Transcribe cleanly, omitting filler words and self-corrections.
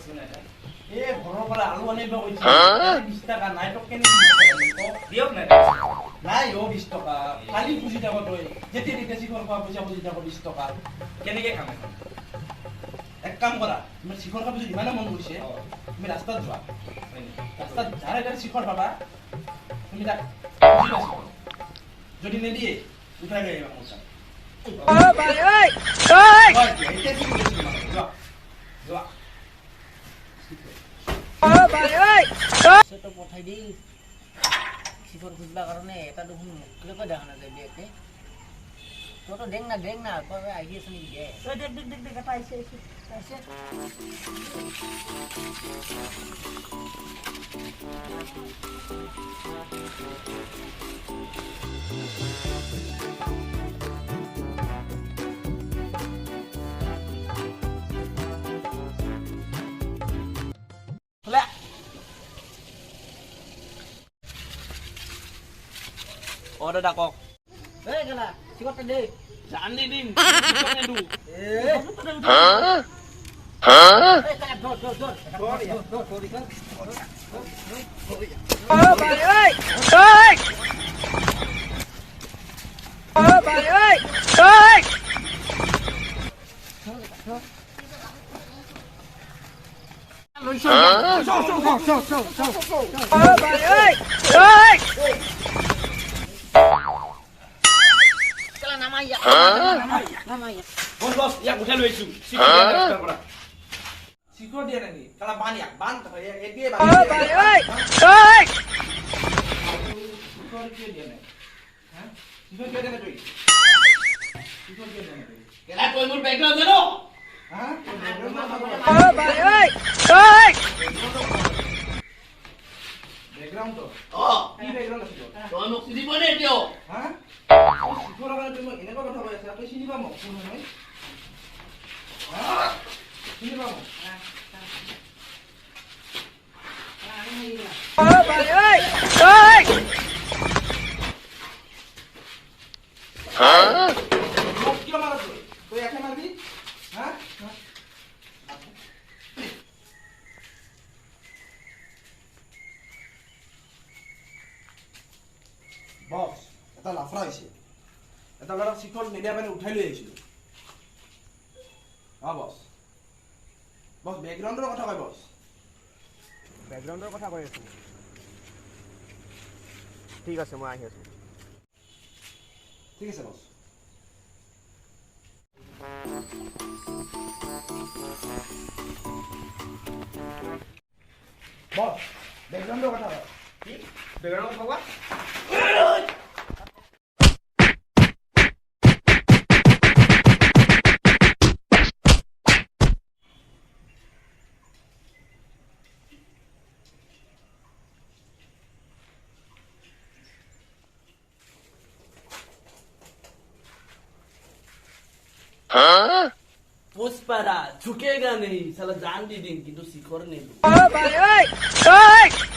এই ঘৰৰ পৰা আলু আনিব কৈছে 20 টকা নাই তো কেনে দিয়ক নাই নাই 20 টকা খালি খুজি যাব তই যেতিয়া তেতিয়া শিখৰ খোৱা পইচা খুজি যাব 20 টকা কেনেকে খাম এক কাম কৰা তুমি শিখৰ খাব যদি ইমান মন কৰিছে তুমি ৰাস্তাত যোৱা ৰাস্তাত যাৰে যাৰে শিখৰ পাবা তুমি তাক যদি নিদিয়ে উঠাই লৈ আহিবা পইচা ভাই ঐ যোৱা ভাই ঐ সেটো পঠাই দি শিখর খুঁজবা কারণে এটা দেখুন কিরকম দেখা না যায় বিয়েতে তো দেখ না কবে আইডিয়েছে নাকি গে ওই দেখ এটা আইছে order dak kok এই গেলা শিখরটা দে জানি দিম শিখর নেদু এই কাট ধর ভাই ঐ bos ya udah lu isu শিখর দিয়ে নাকি কালা বানিয়া বান তো এ দিয়ে শিখর কে দিয়ে না হ্যাঁ শিখর কে দেনা তুই শিখর কে দেনা তুই কেলা তুই মোর ব্যাকগ্রাউন্ড জানো হ্যাঁ ব্যাকগ্রাউন্ড তো কি ব্যাকগ্রাউন্ড আছে তো মোক চিনি পনে দিও হ্যাঁ শিখর আগা তুমি এনেকা কথা কই আছে তুই চিনি পামো কোন হয় হ্যাঁ চিনি পামো কিলো মারা তুই একা মারবি হ্যাঁ বস এটা লাফরা হয়েছে এটা লড়া শিখর মিডিয়া মানে উঠাই লৈ আহিছিল বস বস ব্যাকগ্রাউন্ডের কথা কয় বস ব্যাকগ্রাউন্ডের কথা কৈ আছো ঠিক আছে মই আহি আছো ঠিক আছে বস বস ব্যাকগ্রাউন্ডের কথা কয় কি ব্যাকগ্রাউন্ডের কথা पुष्पराज झुकेगा नहीं साला जान दी दिन किंतु शिखर नहीं भाई ঐ